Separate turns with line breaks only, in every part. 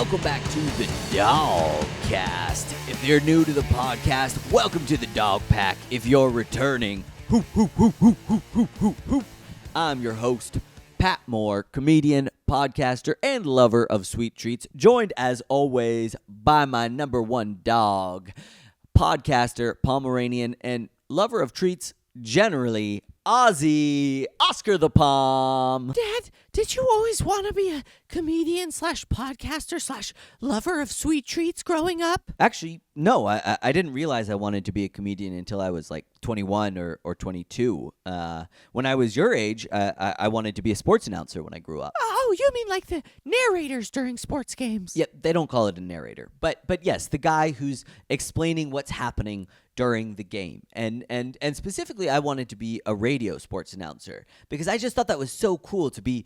welcome back to the DAWGCAST. If you're new to the podcast, welcome to the Dog Pack. If you're returning, hoop, hoop, hoop, hoop, hoop, hoop, hoop, hoop. I'm your host, Pat Moore, comedian, podcaster, and lover of sweet treats, joined as always by my number one dog, podcaster, Pomeranian, and lover of treats generally, Ozzy, Oscar the Pom.
Dad, did you always want to be a comedian slash podcaster slash lover of sweet treats growing up?
Actually, no, I didn't realize I wanted to be a comedian until I was like 21 or 22. When I was your age, I wanted to be a sports announcer when I grew up.
Oh, you mean like the narrators during sports games?
Yeah, they don't call it a narrator. But yes, the guy who's explaining what's happening during the game. And specifically, I wanted to be a radio sports announcer because I just thought that was so cool to be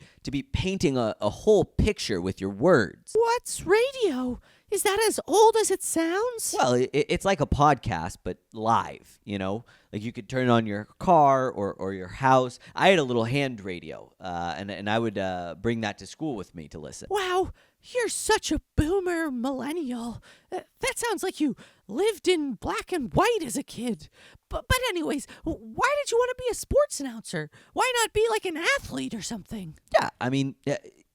painting a whole picture with your words.
What's radio? Is that as old as it sounds?
Well, it's like a podcast, but live, you know? Like you could turn on your car or your house. I had a little hand radio, and I would bring that to school with me to listen.
Wow, you're such a boomer millennial. That sounds like you lived in black and white as a kid. But anyways, why did you want to be a sports announcer? Why not be like an athlete or something?
Yeah, I mean,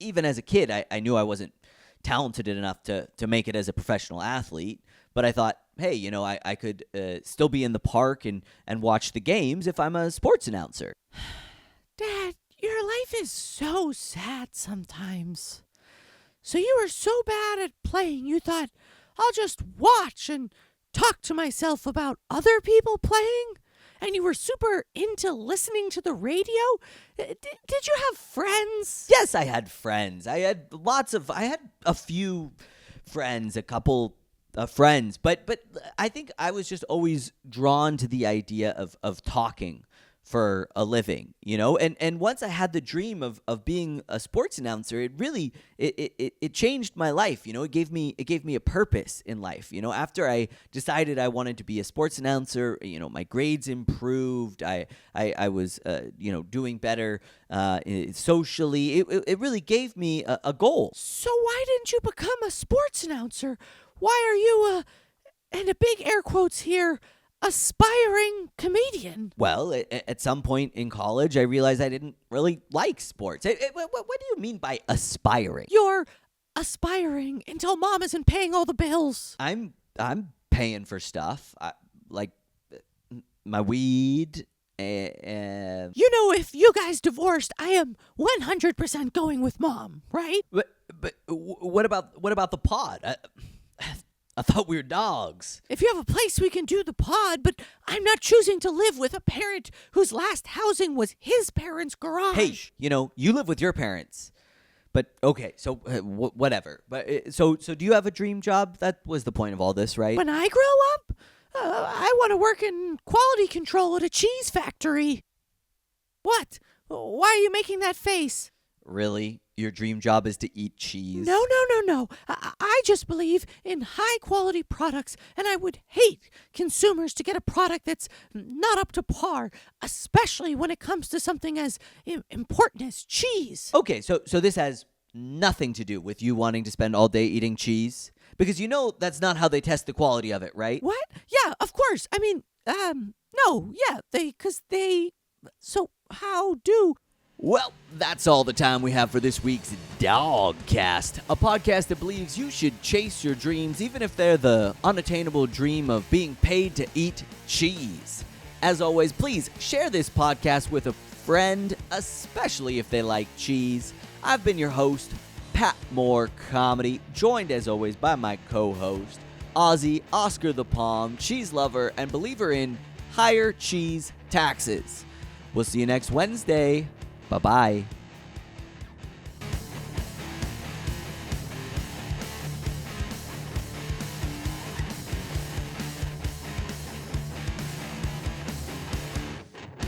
even as a kid, I knew I wasn't talented enough to make it as a professional athlete, but I thought, hey, you know, I could still be in the park and watch the games if I'm a sports announcer.
Dad, your life is so sad sometimes. So you were so bad at playing, you thought, I'll just watch and talk to myself about other people playing? And you were super into listening to the radio? Did you have friends?
Yes, I had friends. I had a few friends, a couple of friends, but I think I was just always drawn to the idea of talking for a living, you know? And once I had the dream of being a sports announcer, it really it changed my life, you know? It gave me a purpose in life, you know? After I decided I wanted to be a sports announcer, you know, my grades improved. I was you know, doing better socially. It really gave me a goal.
So why didn't you become a sports announcer? Why are you and a big air quotes here, aspiring comedian?
Well, at some point in college, I realized I didn't really like sports. What do you mean by aspiring?
You're aspiring until mom isn't paying all the bills.
I'm paying for stuff, like my weed.
You know, if you guys divorced, I am 100% going with mom, right?
But what about the pod? I thought we were dogs.
If you have a place, we can do the pod, but I'm not choosing to live with a parent whose last housing was his parents' garage.
Hey, you know, you live with your parents. But, okay, so whatever. But so do you have a dream job? That was the point of all this, right?
When I grow up, I want to work in quality control at a cheese factory. What? Why are you making that face?
Really? Your dream job is to eat cheese?
No. I just believe in high-quality products, and I would hate consumers to get a product that's not up to par, especially when it comes to something as important as cheese.
Okay, so this has nothing to do with you wanting to spend all day eating cheese? Because you know that's not how they test the quality of it, right?
What? Yeah, of course. I mean, no, yeah, so how do...
Well, that's all the time we have for this week's DAWGCAST, a podcast that believes you should chase your dreams even if they're the unattainable dream of being paid to eat cheese. As always, please share this podcast with a friend, especially if they like cheese. I've been your host, Pat Moore Comedy, joined as always by my co-host, Ozzy, Oscar the Pom, cheese lover, and believer in higher cheese taxes. We'll see you next Wednesday. Bye-bye.